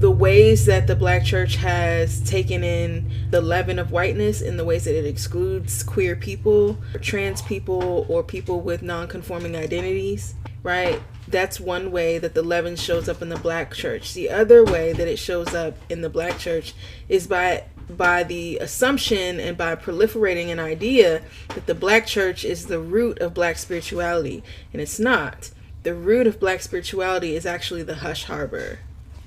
the ways that the Black church has taken in the leaven of whiteness, in the ways that it excludes queer people, trans people, or people with non-conforming identities, right? That's one way that the leaven shows up in the Black church. The other way that it shows up in the Black church is by the assumption and by proliferating an idea that the Black church is the root of Black spirituality. And it's not. The root of Black spirituality is actually the hush harbor.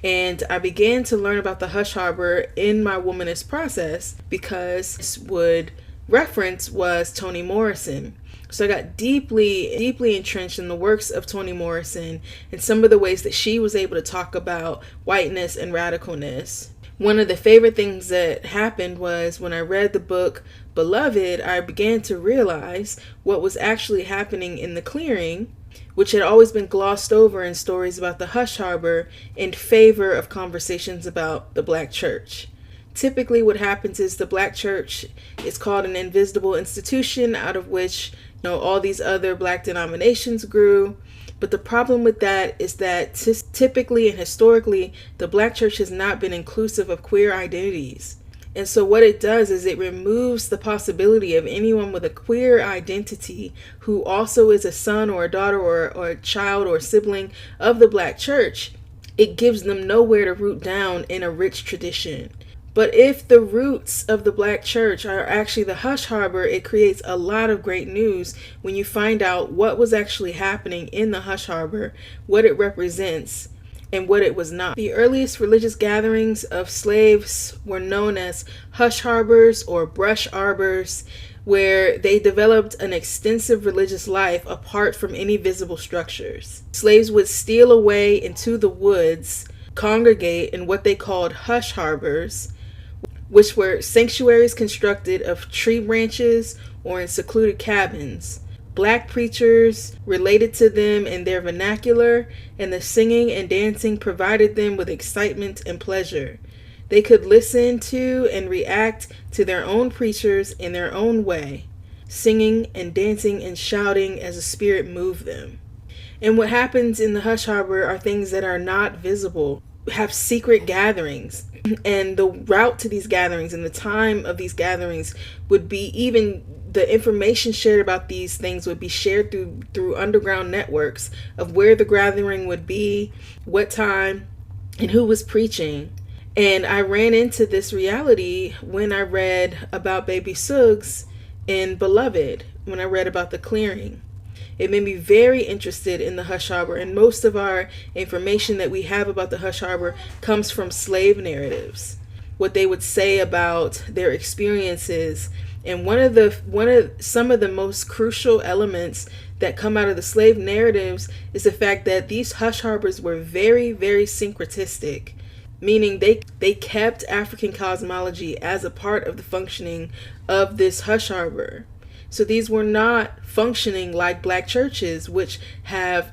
And I began to learn about the hush harbor in my womanist process because this would reference was Toni Morrison. So I got deeply entrenched in the works of Toni Morrison and some of the ways that she was able to talk about whiteness and radicalness. One of the favorite things that happened was when I read the book Beloved, I began to realize what was actually happening in the clearing, which had always been glossed over in stories about the hush harbor in favor of conversations about the Black church. Typically what happens is the Black church is called an invisible institution out of which, all these other Black denominations grew. But the problem with that is that typically and historically, the Black church has not been inclusive of queer identities. And so what it does is it removes the possibility of anyone with a queer identity who also is a son or a daughter or a child or sibling of the Black church. It gives them nowhere to root down in a rich tradition. But if the roots of the Black church are actually the hush harbor, it creates a lot of great news when you find out what was actually happening in the hush harbor, what it represents, and what it was not. The earliest religious gatherings of slaves were known as hush harbors or brush arbors, where they developed an extensive religious life apart from any visible structures. Slaves would steal away into the woods, congregate in what they called hush harbors, which were sanctuaries constructed of tree branches or in secluded cabins. Black preachers related to them in their vernacular, and the singing and dancing provided them with excitement and pleasure. They could listen to and react to their own preachers in their own way, singing and dancing and shouting as the Spirit moved them. And what happens in the hush harbor are things that are not visible, have secret gatherings. And the route to these gatherings and the time of these gatherings would be, even the information shared about these things would be shared through underground networks of where the gathering would be, what time, and who was preaching. And I ran into this reality when I read about baby Suggs in Beloved, when I read about the clearing. It made me very interested in the hush harbor, and most of our information that we have about the hush harbor comes from slave narratives, what they would say about their experiences. And some of the most crucial elements that come out of the slave narratives is the fact that these hush harbors were very, very syncretistic, meaning they kept African cosmology as a part of the functioning of this hush harbor. So these were not functioning like Black churches, which have,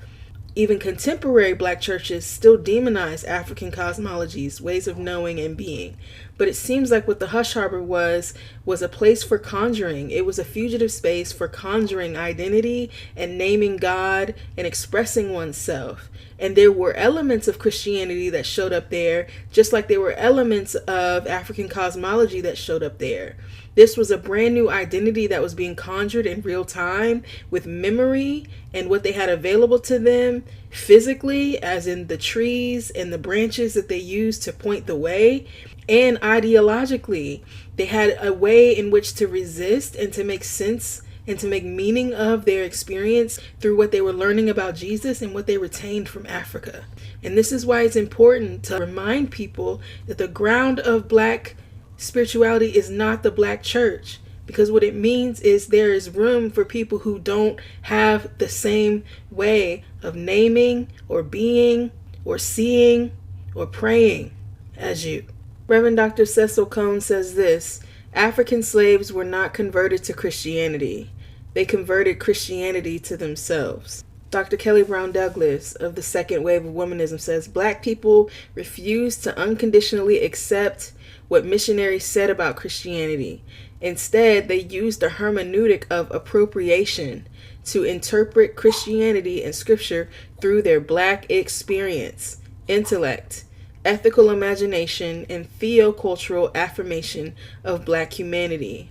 even contemporary Black churches still demonize African cosmologies, ways of knowing and being. But it seems like what the hush harbor was a place for conjuring. It was a fugitive space for conjuring identity and naming God and expressing oneself. And there were elements of Christianity that showed up there, just like there were elements of African cosmology that showed up there. This was a brand new identity that was being conjured in real time with memory and what they had available to them physically, as in the trees and the branches that they used to point the way. And ideologically, they had a way in which to resist and to make sense and to make meaning of their experience through what they were learning about Jesus and what they retained from Africa. And this is why it's important to remind people that the ground of Black spirituality is not the Black church, because what it means is there is room for people who don't have the same way of naming or being or seeing or praying as you. Reverend Dr. Cecil Cone says this: African slaves were not converted to Christianity. They converted Christianity to themselves. Dr. Kelly Brown Douglas of the second wave of womanism says Black people refused to unconditionally accept what missionaries said about Christianity. Instead, they used a hermeneutic of appropriation to interpret Christianity and scripture through their Black experience, intellect, ethical imagination, and theocultural affirmation of Black humanity.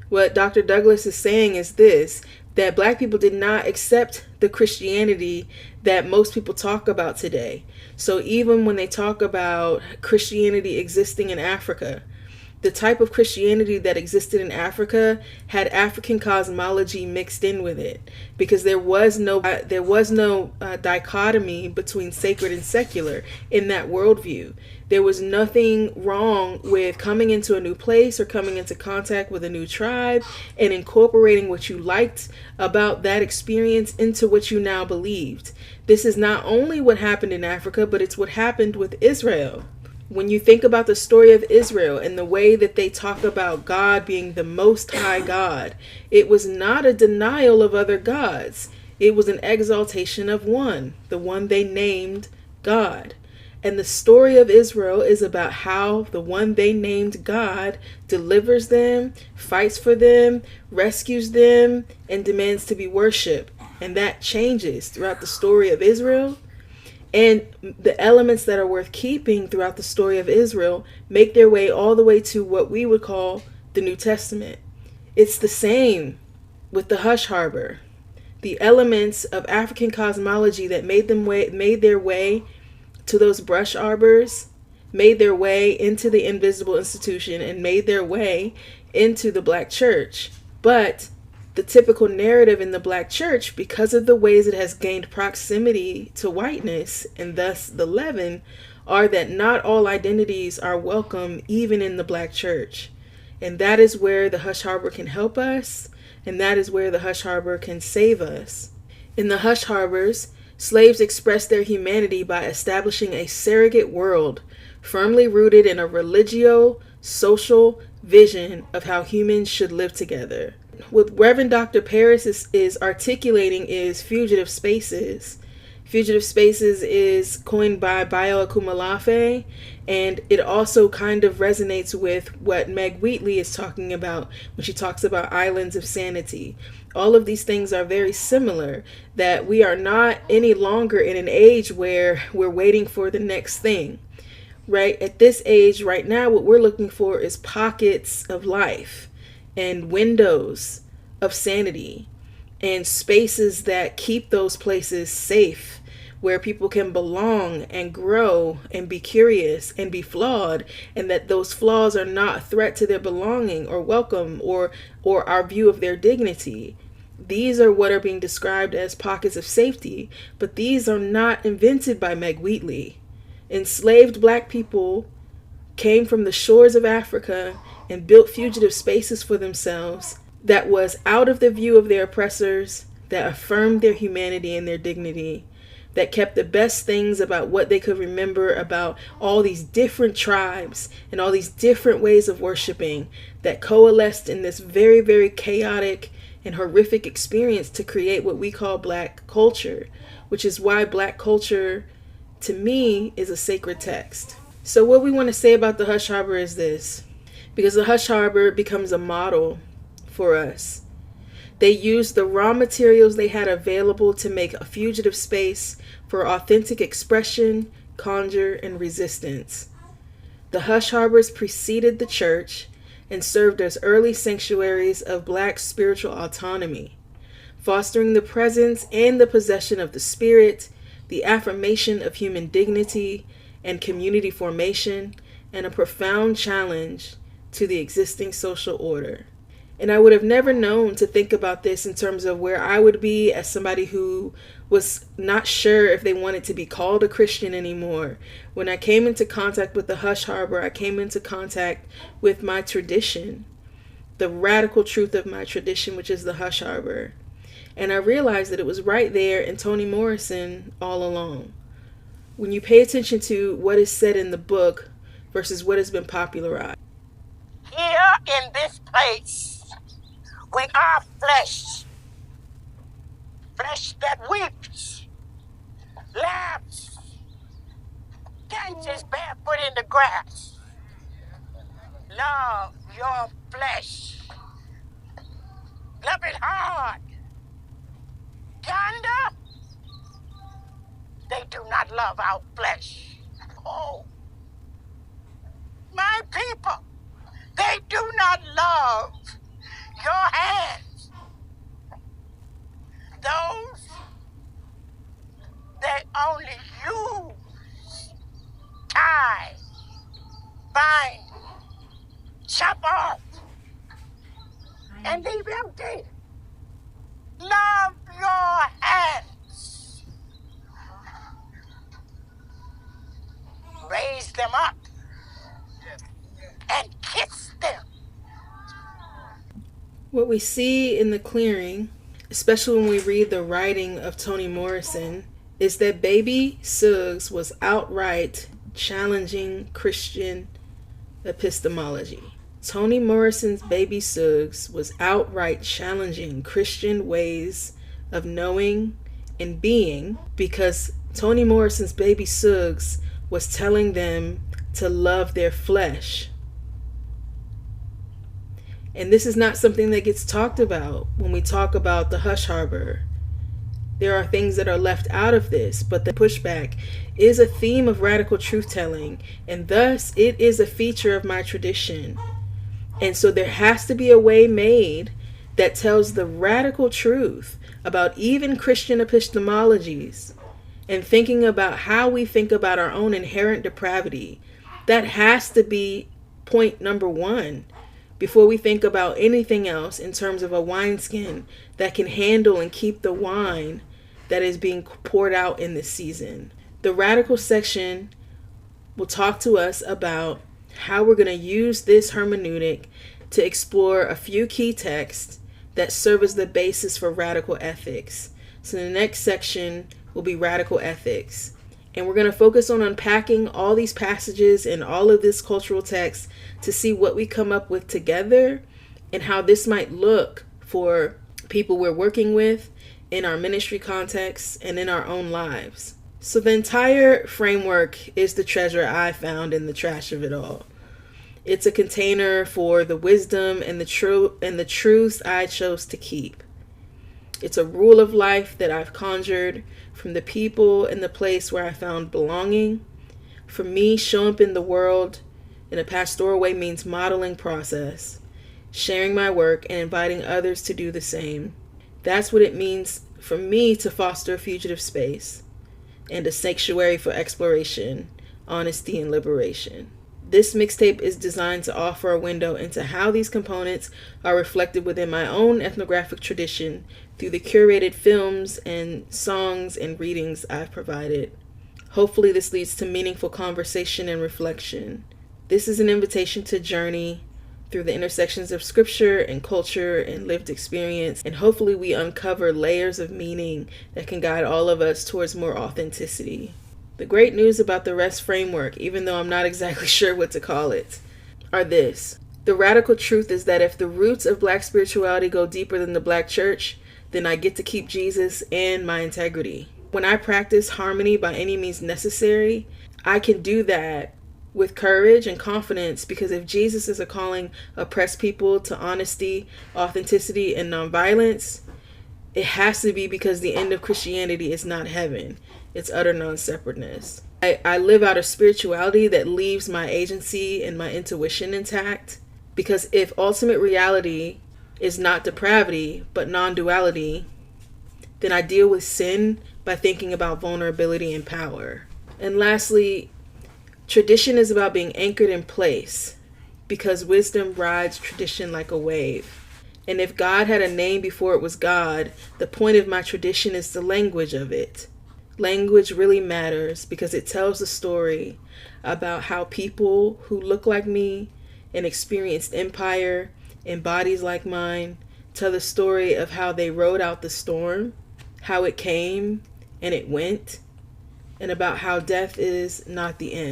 What Dr. Douglas is saying is this, that Black people did not accept the Christianity that most people talk about today. So even when they talk about Christianity existing in Africa, the type of Christianity that existed in Africa had African cosmology mixed in with it, because there was no dichotomy between sacred and secular in that worldview. There was nothing wrong with coming into a new place or coming into contact with a new tribe and incorporating what you liked about that experience into what you now believed. This is not only what happened in Africa, but it's what happened with Israel. When you think about the story of Israel and the way that they talk about God being the Most High God, it was not a denial of other gods. It was an exaltation of one, the one they named God. And the story of Israel is about how the one they named God delivers them, fights for them, rescues them, and demands to be worshipped. And that changes throughout the story of Israel. And the elements that are worth keeping throughout the story of Israel make their way all the way to what we would call the New Testament. It's the same with the Hush Harbor. The elements of African cosmology that made their way to those brush arbors, made their way into the invisible institution, and made their way into the Black church. But the typical narrative in the Black church, because of the ways it has gained proximity to whiteness and thus the leaven, are that not all identities are welcome even in the Black church. And that is where the Hush Harbor can help us, and that is where the Hush Harbor can save us. In the Hush Harbors, slaves expressed their humanity by establishing a surrogate world firmly rooted in a religio-social vision of how humans should live together. What Reverend Dr. Paris is articulating is fugitive spaces. Fugitive spaces is coined by Bayo Akumalafe, and it also kind of resonates with what Meg Wheatley is talking about when she talks about islands of sanity. All of these things are very similar, that we are not any longer in an age where we're waiting for the next thing. Right? At this age right now, what we're looking for is pockets of life and windows of sanity and spaces that keep those places safe, where people can belong and grow and be curious and be flawed, and that those flaws are not a threat to their belonging or welcome or our view of their dignity. These are what are being described as pockets of safety, but these are not invented by Meg Wheatley. Enslaved Black people came from the shores of Africa and built fugitive spaces for themselves that was out of the view of their oppressors, that affirmed their humanity and their dignity, that kept the best things about what they could remember about all these different tribes and all these different ways of worshiping that coalesced in this very, very chaotic and horrific experience to create what we call Black culture, which is why Black culture, to me, is a sacred text. So what we want to say about the Hush Harbor is this, because the Hush Harbor becomes a model for us. They used the raw materials they had available to make a fugitive space for authentic expression, conjure, and resistance. The Hush Harbors preceded the church and served as early sanctuaries of Black spiritual autonomy, fostering the presence and the possession of the spirit, the affirmation of human dignity and community formation, and a profound challenge to the existing social order. And I would have never known to think about this in terms of where I would be as somebody who was not sure if they wanted to be called a Christian anymore. When I came into contact with the Hush Harbor, I came into contact with my tradition, the radical truth of my tradition, which is the Hush Harbor. And I realized that it was right there in Toni Morrison all along. When you pay attention to what is said in the book versus what has been popularized. Here in this place, we are flesh that weeps, laughs, dances barefoot in the grass. Love your flesh. Love it hard. Yonder, they do not love our flesh. Oh, not love your hands, those that only you tie, bind, chop off, and leave empty. Love your hands. Raise them up and kiss them. What we see in the clearing, especially when we read the writing of Toni Morrison, is that baby Suggs was outright challenging Christian epistemology. Toni Morrison's baby Suggs was outright challenging Christian ways of knowing and being, because Toni Morrison's baby Suggs was telling them to love their flesh. And this is not something that gets talked about when we talk about the Hush Harbor. There are things that are left out of this, but the pushback is a theme of radical truth-telling, and thus it is a feature of my tradition. And so there has to be a way made that tells the radical truth about even Christian epistemologies, and thinking about how we think about our own inherent depravity. That has to be point number one before we think about anything else in terms of a wineskin that can handle and keep the wine that is being poured out in this season. The radical section will talk to us about how we're going to use this hermeneutic to explore a few key texts that serve as the basis for radical ethics. So the next section will be radical ethics. And we're going to focus on unpacking all these passages and all of this cultural text to see what we come up with together and how this might look for people we're working with in our ministry contexts and in our own lives. So the entire framework is the treasure I found in the trash of it all. It's a container for the wisdom and the truths I chose to keep. It's a rule of life that I've conjured from the people and the place where I found belonging. For me, showing up in the world in a pastoral way means modeling process, sharing my work, and inviting others to do the same. That's what it means for me to foster a fugitive space and a sanctuary for exploration, honesty, and liberation. This mixtape is designed to offer a window into how these components are reflected within my own ethnographic tradition through the curated films and songs and readings I've provided. Hopefully this leads to meaningful conversation and reflection. This is an invitation to journey through the intersections of scripture and culture and lived experience, and hopefully we uncover layers of meaning that can guide all of us towards more authenticity. The great news about the REST framework, even though I'm not exactly sure what to call it, are this. The radical truth is that if the roots of Black spirituality go deeper than the Black church, then I get to keep Jesus and my integrity. When I practice harmony by any means necessary, I can do that with courage and confidence, because if Jesus is calling oppressed people to honesty, authenticity, and nonviolence, it has to be because the end of Christianity is not heaven. It's utter non-separateness. I live out a spirituality that leaves my agency and my intuition intact, because if ultimate reality is not depravity, but non-duality, then I deal with sin by thinking about vulnerability and power. And lastly, tradition is about being anchored in place, because wisdom rides tradition like a wave. And if God had a name before it was God, the point of my tradition is the language of it. Language really matters because it tells a story about how people who look like me and experienced empire in bodies like mine tell the story of how they rode out the storm, how it came and it went, and about how death is not the end.